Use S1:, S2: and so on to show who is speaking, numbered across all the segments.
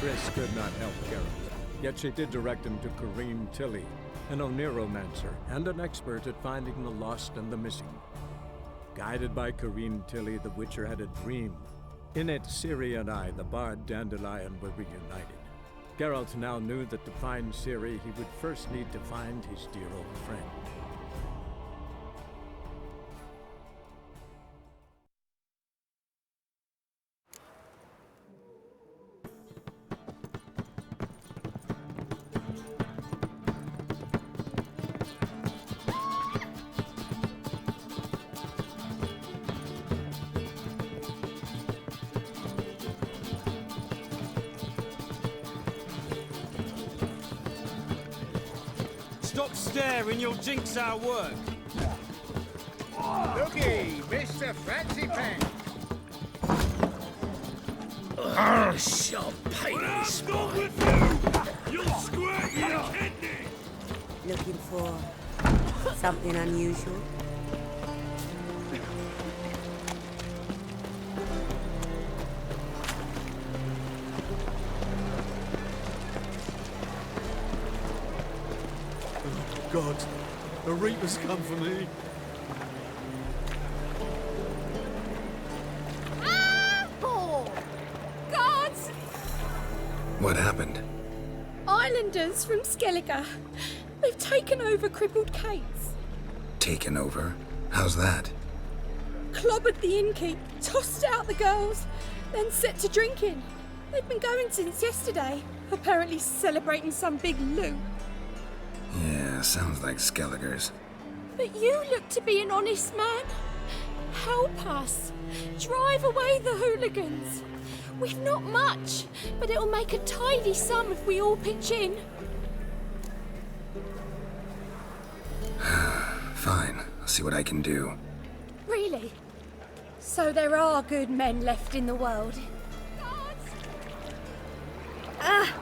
S1: Triss could not help Geralt, yet she did direct him to Corrine Tilly, an Oniromancer and an expert at finding the lost and the missing. Guided by Corrine Tilly, the Witcher had a dream. In it, Ciri and I, the bard Dandelion, were reunited. Geralt now knew that to find Ciri, he would first need to find his dear old friend.
S2: Stop staring, you'll jinx our work.
S3: Looky, Mr. Fancy Pants.
S4: I shall pay this
S5: Not with you! You'll squirt your kidney!
S6: Looking for something unusual?
S1: God, the Reapers come for me.
S7: Guards!
S4: What happened?
S7: Islanders from Skellige. They've taken over crippled Kate's.
S4: Taken over? How's that?
S7: Clobbered the innkeep, tossed out the girls, then set to drinking. They've been going since yesterday, apparently celebrating some big loot.
S4: Yeah, sounds like Skellige's.
S7: But you look to be an honest man. Help us. Drive away the hooligans. We've not much, but it'll make a tidy sum if we all pitch in.
S4: Fine, I'll see what I can do.
S7: Really? So there are good men left in the world? Guards! Ah!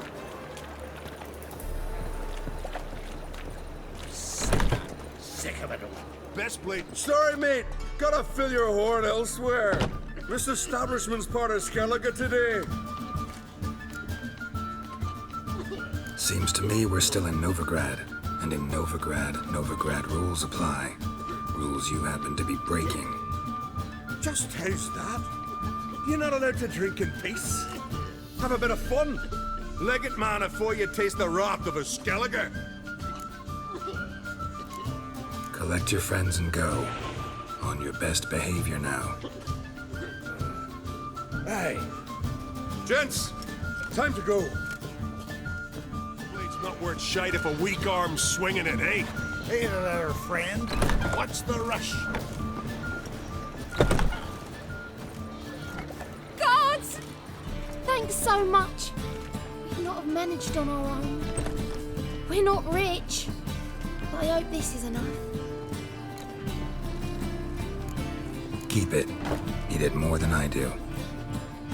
S5: Sick of it all. Best blade.
S3: Sorry, mate. Gotta fill your horn elsewhere. This establishment's part of Skellige today.
S4: Seems to me we're still in Novigrad. And in Novigrad, Novigrad rules apply. Rules you happen to be breaking.
S3: Just how's that? You're not allowed to drink in peace. Have a bit of fun. Leg it, man, before you taste the wrath of a Skellige.
S4: Collect your friends and go. On your best behavior now.
S3: Hey. Gents, time to go.
S5: Blade's not worth shite if a weak arm's swinging it, eh?
S3: Hey there, friend. What's the rush?
S7: Guards! Thanks so much. We'd not have managed on our own. We're not rich, but I hope this is enough.
S4: Keep it. You did more than I do.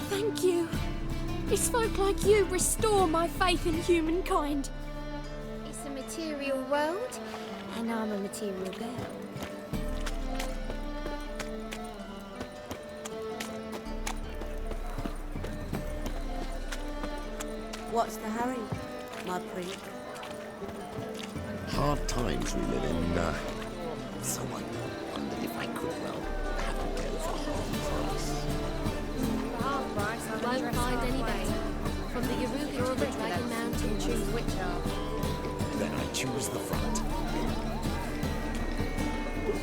S7: Thank you. It's folk like you restore my faith in humankind. It's a material world, and I'm a material girl.
S6: What's the hurry, my prince?
S8: Hard times we live in now. Someone wondered if I could, well, have to go for half price.
S7: Won't find any better. From the Yaruga to the Dragon Mountain, choose which
S8: Then I choose the front.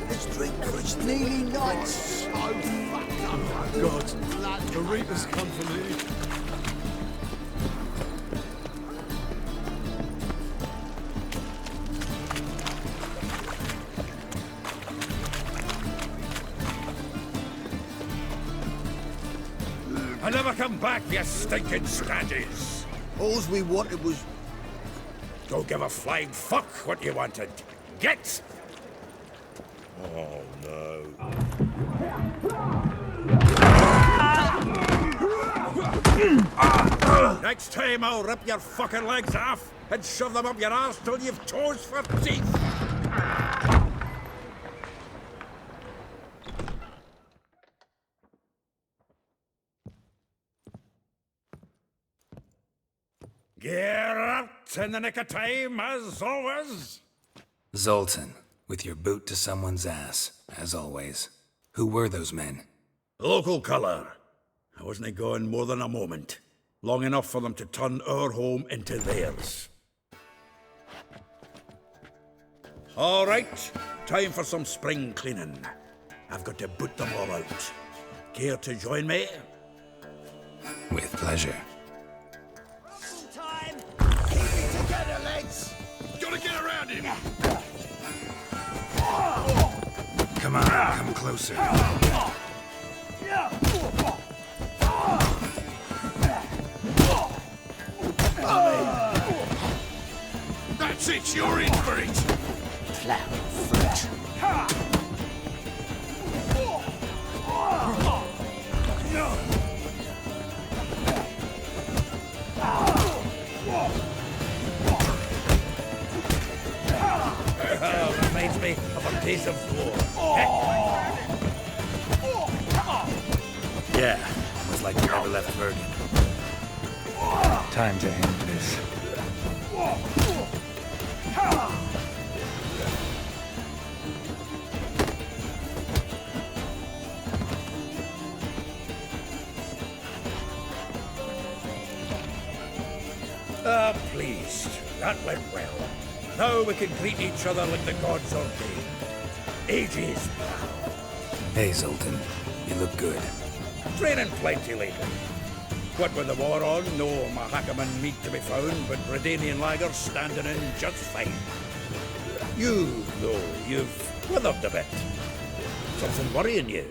S8: Let's drink, it's nearly night. So fucked up.
S1: God, the Reapers come for me.
S5: I never come back, you stinking scradges!
S3: All we wanted was...
S5: Don't give a flying fuck what you wanted. Get! Oh, no. Next time I'll rip your fucking legs off and shove them up your arse till you've toes for teeth! Geralt, in the nick of time, as always.
S4: Zoltan, with your boot to someone's ass, as always. Who were those men?
S5: Local colour. I wasn't gone more than a moment. Long enough for them to turn our home into theirs. All right, time for some spring cleaning. I've got to boot them all out. Care to join me?
S4: With pleasure.
S8: Time! Keep it together, lads!
S3: Gotta get around him!
S4: Come on, come closer.
S3: That's it, you're in for it!
S8: Plow fruit.
S5: Reminds me of a piece of war.
S4: Yeah, almost like we never left Bergen. Time to end this.
S5: Pleased. That went well. Now we can greet each other like the gods ordained. Ages, pal.
S4: Hey, Zoltan. You look good.
S5: Training plenty lately. What with the war on, no Mahakaman meat to be found, but Redanian lagers standing in just fine. You, though, you've withered a bit. Something worrying you?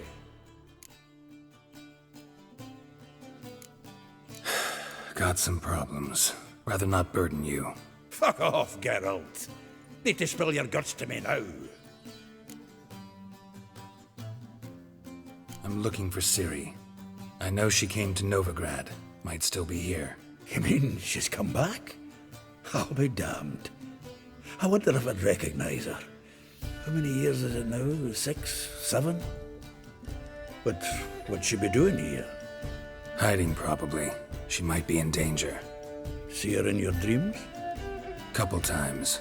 S4: Got some problems. Rather not burden you.
S5: Fuck off, Geralt. Need to spill your guts to me now.
S4: I'm looking for Ciri. I know she came to Novigrad. Might still be here.
S5: You mean she's come back? I'll be damned. I wonder if I'd recognize her. How many years is it now? 6, 7? But what'd she be doing here?
S4: Hiding, probably. She might be in danger.
S5: See her in your dreams?
S4: Couple times.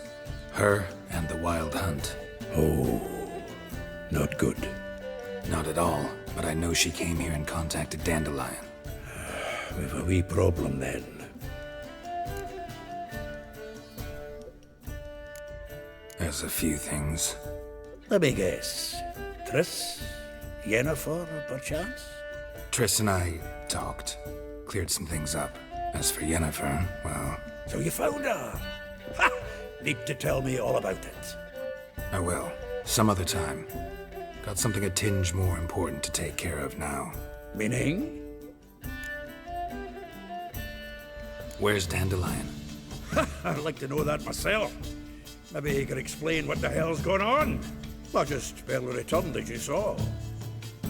S4: Her and the Wild Hunt.
S5: Oh, not good.
S4: Not at all, but I know she came here and contacted Dandelion.
S5: We've a wee problem then.
S4: There's a few things.
S5: Let me guess. Triss? Yennefer, perchance?
S4: Triss and I talked. Cleared some things up. As for Yennefer, well...
S5: So you found her? Ha! Need to tell me all about it.
S4: I will. Some other time. Got something a tinge more important to take care of now.
S5: Meaning?
S4: Where's Dandelion?
S5: I'd like to know that myself. Maybe he could explain what the hell's going on. Not just barely returned, as you saw.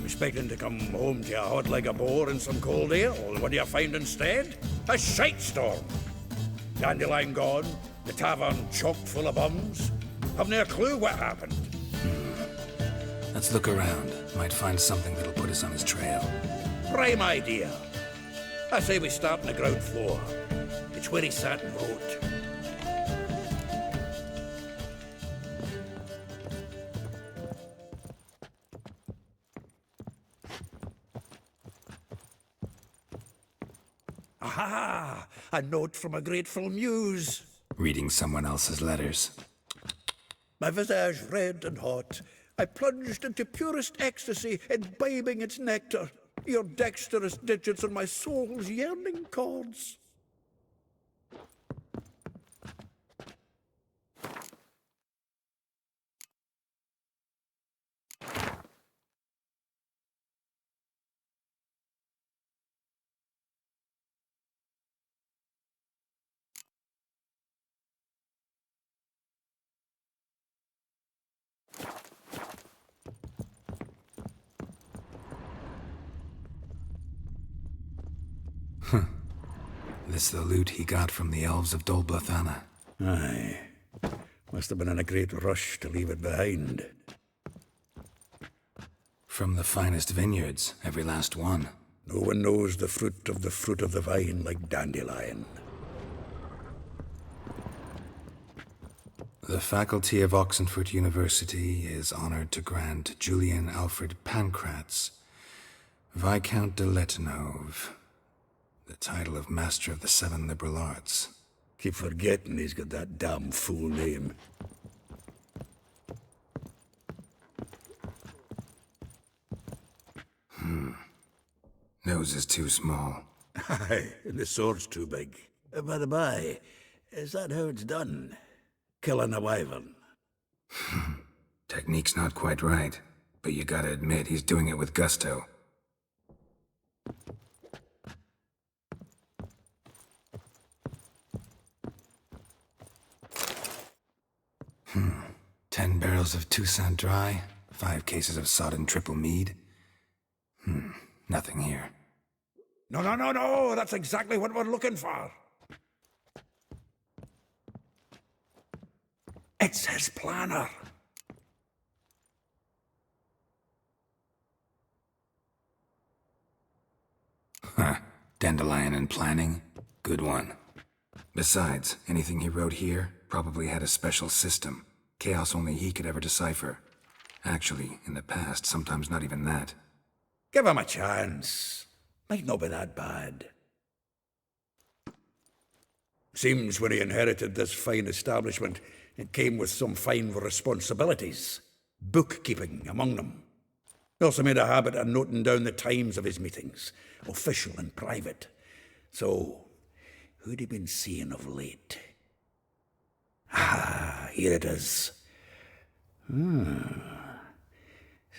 S5: Expecting to come home to a hot like a boar and some cold ale, and what do you find instead? A shite storm. Dandelion gone, the tavern chock full of bums. Have no clue what happened.
S4: Let's look around. Might find something that'll put us on his trail.
S5: Prime idea. I say we start on the ground floor. It's where he sat and wrote. Aha! A note from a grateful muse.
S4: Reading someone else's letters.
S5: My visage red and hot, I plunged into purest ecstasy, imbibing its nectar. Your dexterous digits on my soul's yearning chords.
S4: This the loot he got from the elves of Dol Blathanna.
S5: Aye. Must have been in a great rush to leave it behind.
S4: From the finest vineyards, every last one.
S5: No one knows the fruit of the vine like Dandelion.
S4: The faculty of Oxenford University is honored to grant Julian Alfred Pancratz, Viscount de Letonov, the title of Master of the Seven Liberal Arts.
S5: Keep forgetting he's got that damn fool name.
S4: Nose is too small.
S5: Aye, and the sword's too big. By the by, is that how it's done? Killing a wyvern?
S4: Technique's not quite right, but you gotta admit he's doing it with gusto. Hmm. 10 barrels of Toussaint Dry, 5 cases of sodden triple mead. Nothing here.
S5: No, that's exactly what we're looking for. It's his planner.
S4: Huh. Dandelion and planning? Good one. Besides, anything he wrote here probably had a special system. Chaos only he could ever decipher. Actually, in the past, sometimes not even that.
S5: Give him a chance. Might not be that bad. Seems when he inherited this fine establishment, it came with some fine responsibilities. Bookkeeping among them. He also made a habit of noting down the times of his meetings, official and private. So, who'd he been seeing of late? Ah, here it is.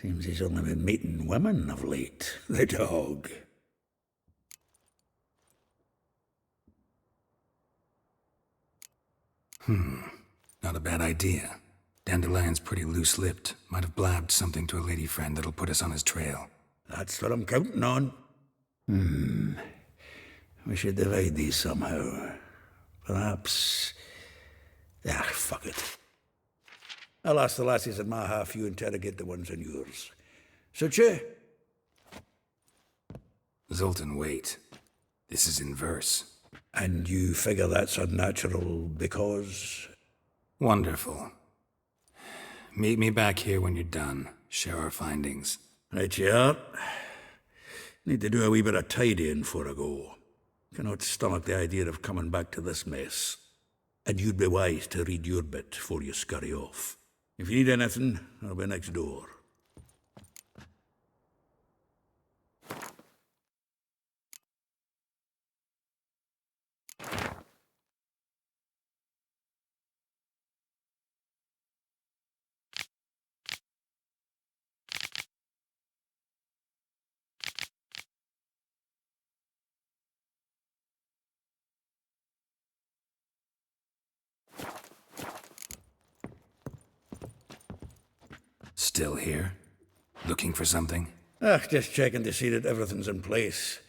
S5: Seems he's only been meeting women of late, the dog.
S4: Not a bad idea. Dandelion's pretty loose-lipped. Might have blabbed something to a lady friend that'll put us on his trail.
S5: That's what I'm counting on. We should divide these somehow. Perhaps... fuck it. I'll ask the lassies in my half, you interrogate the ones in yours. Suit you?
S4: Zoltan, wait. This is in verse.
S5: And you figure that's unnatural because...
S4: Wonderful. Meet me back here when you're done. Share our findings.
S5: Right you are. Need to do a wee bit of tidying before I go. Cannot stomach the idea of coming back to this mess. And you'd be wise to read your bit before you scurry off. If you need anything, I'll be next door.
S4: Still here? Looking for something?
S5: Just checking to see that everything's in place.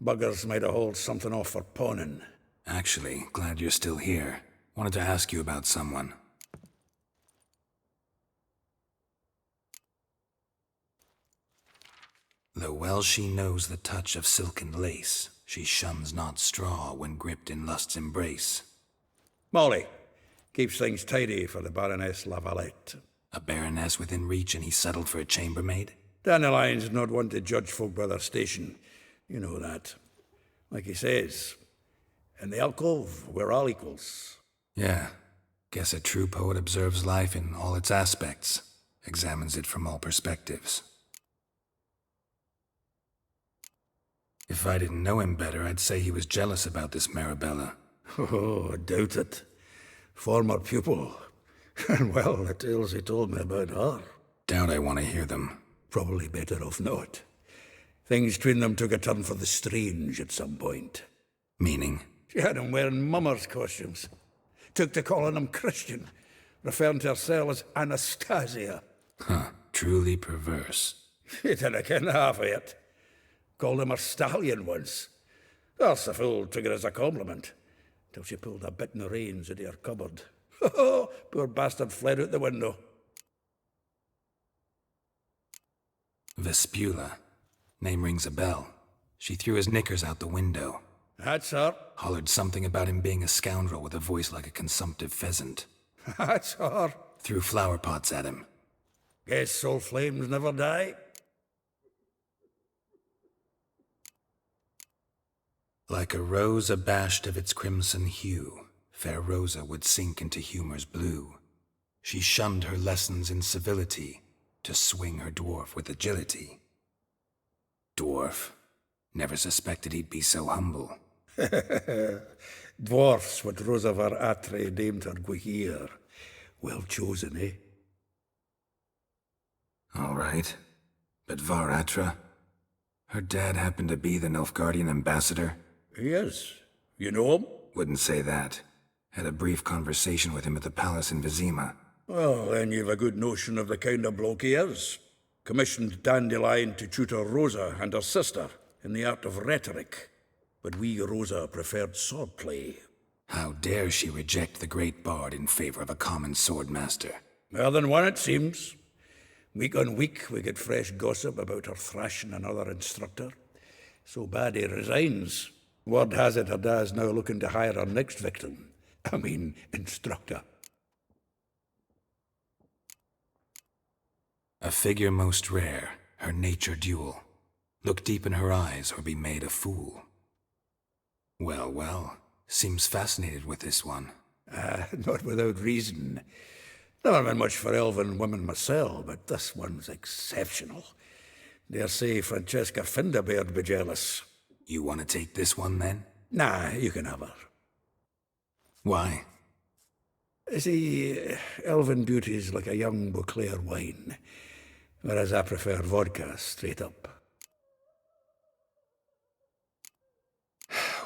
S5: Buggers might have hauled something off for pawning.
S4: Actually, glad you're still here. Wanted to ask you about someone. Though well she knows the touch of silken lace, she shuns not straw when gripped in lust's embrace.
S5: Molly keeps things tidy for the Baroness Lavalette.
S4: A baroness within reach and he settled for a chambermaid?
S5: Dandelion's not one to judge folk by their station. You know that. Like he says, in the alcove, we're all equals.
S4: Yeah. Guess a true poet observes life in all its aspects, examines it from all perspectives. If I didn't know him better, I'd say he was jealous about this Marabella.
S5: Oh, I doubt it. Former pupil. And well, the tales he told me about her.
S4: Doubt I want to hear them.
S5: Probably better off not. Things between them took a turn for the strange at some point.
S4: Meaning?
S5: She had him wearing mummers' costumes. Took to calling him Christian, referring to herself as Anastasia.
S4: Huh, truly perverse.
S5: He didn't ken half of it. Called him her stallion once. That's the fool took it as a compliment, till she pulled a bit in the reins into her cupboard. Oh, poor bastard fled out the window.
S4: Vespula. Name rings a bell. She threw his knickers out the window.
S5: That's her.
S4: Hollered something about him being a scoundrel with a voice like a consumptive pheasant.
S5: That's her.
S4: Threw flower pots at him.
S5: Guess soul flames never die.
S4: Like a rose abashed of its crimson hue, fair Rosa would sink into humor's blue. She shunned her lessons in civility, to swing her dwarf with agility. Dwarf. Never suspected he'd be so humble.
S5: Dwarfs what Rosa var Atre deemed her Guihir. Well chosen, eh?
S4: All right. But Varatra? Her dad happened to be the Nilfgaardian ambassador?
S5: Yes. You know him?
S4: Wouldn't say that. Had a brief conversation with him at the palace in Vizima.
S5: Well, then you've a good notion of the kind of bloke he is. Commissioned Dandelion to tutor Rosa and her sister in the art of rhetoric. But we, Rosa, preferred swordplay.
S4: How dare she reject the great bard in favor of a common swordmaster?
S5: More than one, it seems. Week on week, we get fresh gossip about her thrashing another instructor. So bad he resigns. Word has it her dad's now looking to hire her next victim. I mean, instructor.
S4: A figure most rare, her nature dual. Look deep in her eyes or be made a fool. Well, well, seems fascinated with this one.
S5: Not without reason. Never been much for elven women myself, but this one's exceptional. Dare say Francesca Finderbeard be jealous.
S4: You want to take this one, then?
S5: Nah, you can have her.
S4: Why?
S5: See, elven beauty's like a young Beauclair wine, whereas I prefer vodka straight up.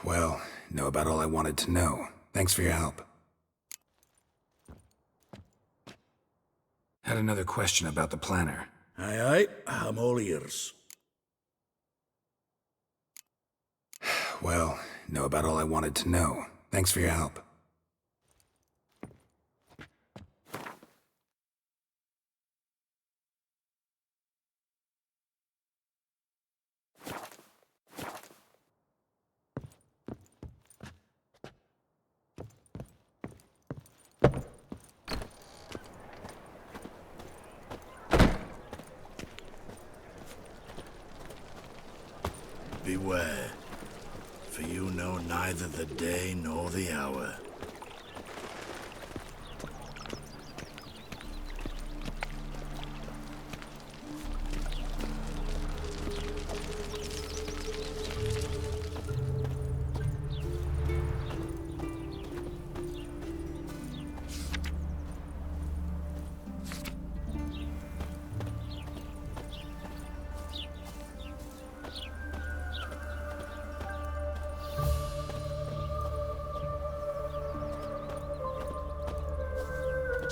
S4: Well, know about all I wanted to know. Thanks for your help. Had another question about the planner.
S5: Aye, aye, I'm all ears.
S4: Well, know about all I wanted to know. Thanks for your help.
S9: Beware, for you know neither the day nor the hour.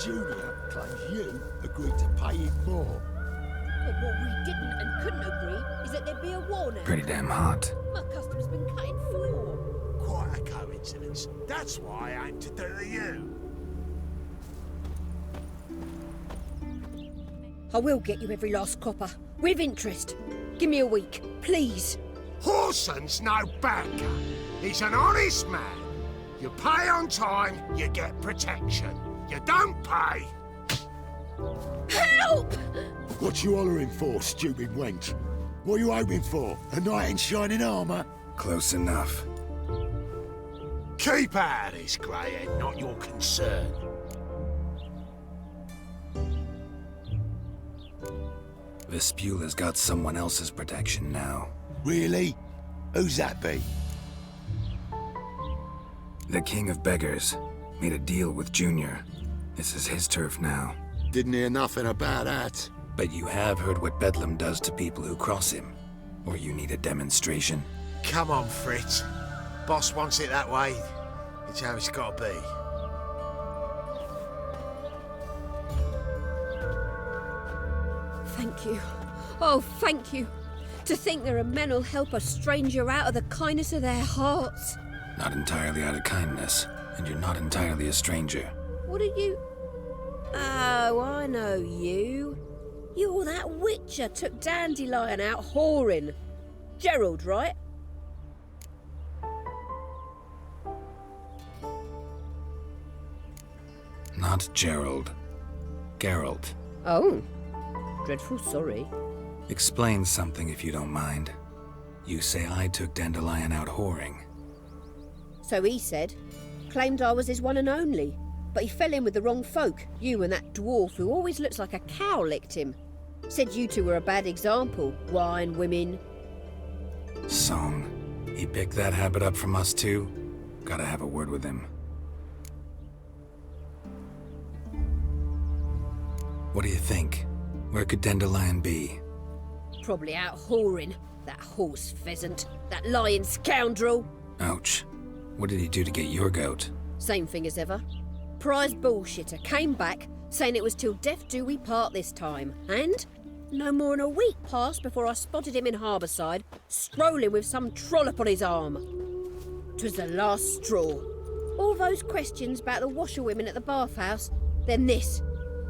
S8: Julia claims you agreed to pay him more.
S7: But what we didn't and couldn't agree is that there'd be a war now.
S4: Pretty damn hot.
S7: My custom's been cut in four.
S9: Quite a coincidence. That's why I aim to do to you.
S7: I will get you every last copper, with interest. Give me a week, please.
S9: Horson's no banker. He's an honest man. You pay on time, you get protection. You don't pay.
S7: Help!
S8: What you hollering for, stupid wench? What are you hoping for? A knight in shining armour?
S4: Close enough.
S9: Keep out of this, Greyhead, not your concern.
S4: Vespula's got someone else's protection now.
S8: Really? Who's that be?
S4: The King of Beggars made a deal with Junior. This is his turf now.
S8: Didn't hear nothing about that.
S4: But you have heard what Bedlam does to people who cross him. Or you need a demonstration?
S9: Come on, Fritz. Boss wants it that way. It's how it's got to be.
S7: Thank you. Oh, thank you. To think there are men who'll help a stranger out of the kindness of their hearts.
S4: Not entirely out of kindness, and you're not entirely a stranger.
S7: What are you... Oh, I know you. You're that witcher took Dandelion out whoring. Gerald, right?
S4: Not Gerald. Geralt.
S10: Oh. Dreadful sorry.
S4: Explain something if you don't mind. You say I took Dandelion out whoring.
S10: So he said. Claimed I was his one and only. But he fell in with the wrong folk. You and that dwarf who always looks like a cow licked him. Said you two were a bad example. Wine, women.
S4: Song. He picked that habit up from us too? Gotta have a word with him. What do you think? Where could Dandelion be?
S10: Probably out whoring. That horse pheasant. That lying scoundrel.
S4: Ouch. What did he do to get your goat?
S10: Same thing as ever. Prize bullshitter came back saying it was till death do we part this time. And no more than a week passed before I spotted him in Harbourside, strolling with some trollop on his arm. 'Twas the last straw. All those questions about the washerwomen at the bathhouse, then this.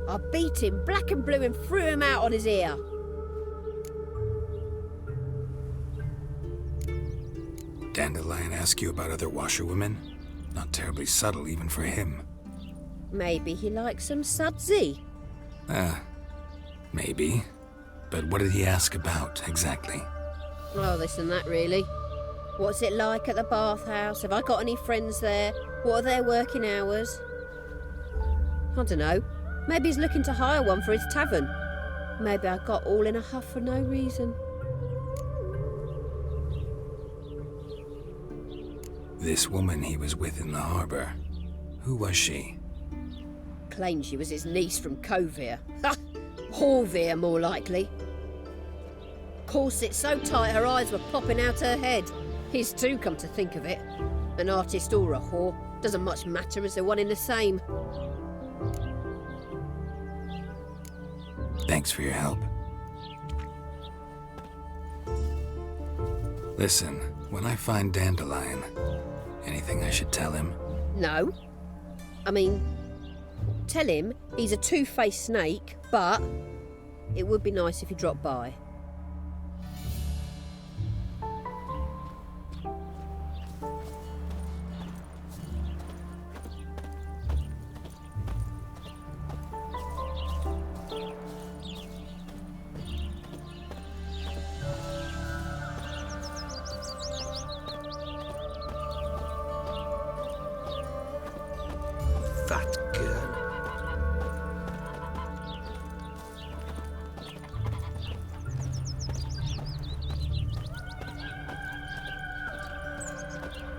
S10: I beat him black and blue and threw him out on his ear.
S4: Dandelion ask you about other washerwomen? Not terribly subtle even for him.
S10: Maybe he likes some sudsy.
S4: Maybe. But what did he ask about, exactly?
S10: Oh, this and that, really. What's it like at the bathhouse? Have I got any friends there? What are their working hours? I don't know. Maybe he's looking to hire one for his tavern. Maybe I got all in a huff for no reason.
S4: This woman he was with in the harbour. Who was she?
S10: Claimed she was his niece from Kovir. Ha! Horvir, more likely. Corset so tight her eyes were popping out her head. His too, come to think of it. An artist or a whore. Doesn't much matter as they're one in the same.
S4: Thanks for your help. Listen, when I find Dandelion, anything I should tell him?
S10: No. I mean, tell him he's a two-faced snake, but it would be nice if he dropped by.
S8: Fat girl.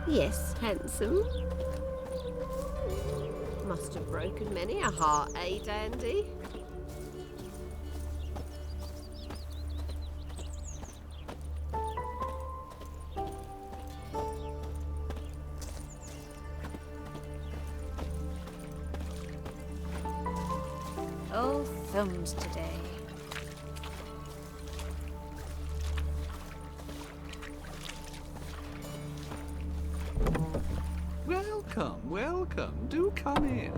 S7: Yes, handsome. Must have broken many a heart, eh, Dandy? Oh, thumbs today.
S11: Welcome, welcome. Do come in.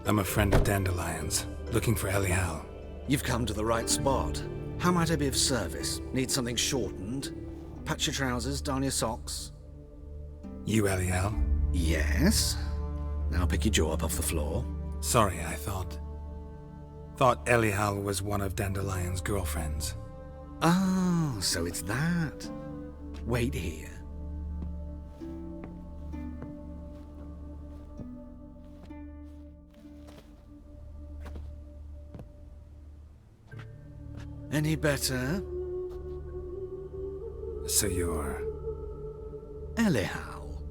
S4: I'm a friend of Dandelion's, looking for Elial.
S12: You've come to the right spot. How might I be of service? Need something shortened? Patch your trousers, darn your socks?
S4: You Elial?
S12: Yes. Now pick your jaw up off the floor.
S4: Sorry, I thought Elial was one of Dandelion's girlfriends.
S12: Oh, so it's that. Wait here. Any better?
S4: So you're...
S12: Elial.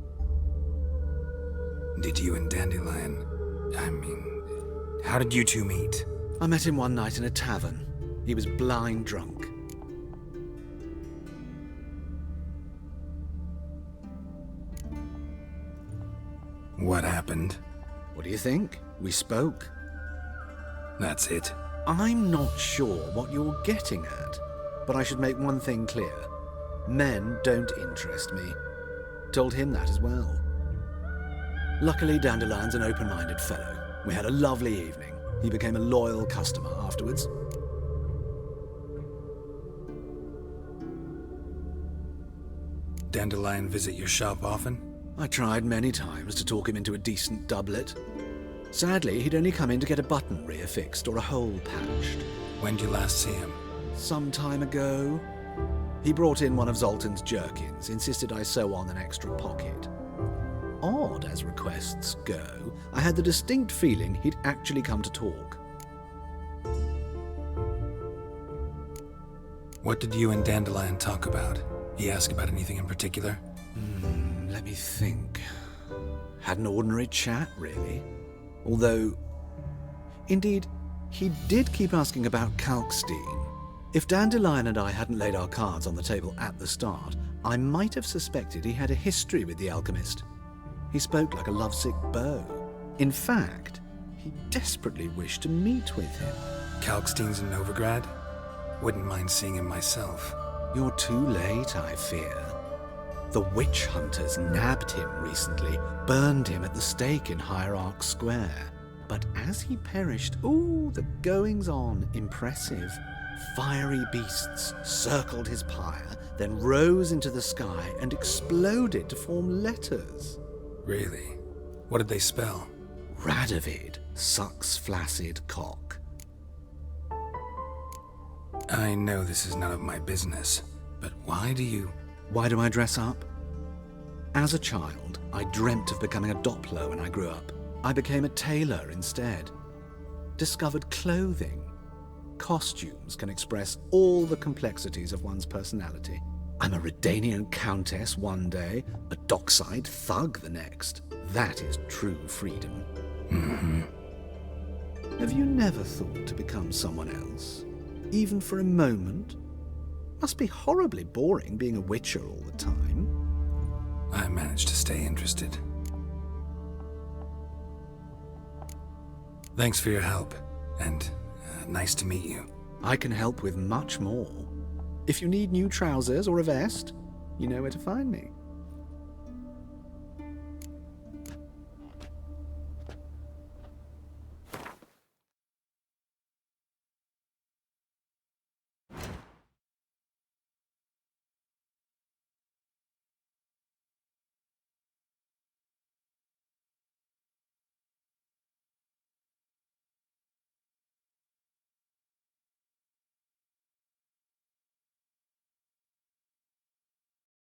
S4: Did you and Dandelion... how did you two meet?
S12: I met him one night in a tavern. He was blind drunk.
S4: What happened?
S12: What do you think? We spoke.
S4: That's it.
S12: I'm not sure what you're getting at, but I should make one thing clear. Men don't interest me. Told him that as well. Luckily, Dandelion's an open-minded fellow. We had a lovely evening. He became a loyal customer afterwards.
S4: Dandelion visit your shop often?
S12: I tried many times to talk him into a decent doublet. Sadly, he'd only come in to get a button reaffixed or a hole patched.
S4: When'd you last see him?
S12: Some time ago. He brought in one of Zoltan's jerkins, insisted I sew on an extra pocket. Odd as requests go, I had the distinct feeling he'd actually come to talk.
S4: What did you and Dandelion talk about? He asked about anything in particular?
S12: Let me think. Had an ordinary chat, really. Although, indeed, he did keep asking about Kalkstein. If Dandelion and I hadn't laid our cards on the table at the start, I might have suspected he had a history with the alchemist. He spoke like a lovesick beau. In fact, he desperately wished to meet with him.
S4: Kalkstein's in Novigrad? Wouldn't mind seeing him myself.
S12: You're too late, I fear. The witch hunters nabbed him recently, burned him at the stake in Hierarch Square. But as he perished, the goings-on impressive. Fiery beasts circled his pyre, then rose into the sky and exploded to form letters.
S4: Really? What did they spell?
S12: Radovid sucks flaccid cock.
S4: I know this is none of my business, but why do I
S12: dress up? As a child, I dreamt of becoming a Doppler when I grew up. I became a tailor instead. Discovered clothing. Costumes can express all the complexities of one's personality. I'm a Redanian countess one day, a dockside thug the next. That is true freedom. Have you never thought to become someone else? Even for a moment? Must be horribly boring being a witcher all the time.
S4: I managed to stay interested. Thanks for your help, and nice to meet you.
S12: I can help with much more. If you need new trousers or a vest, you know where to find me.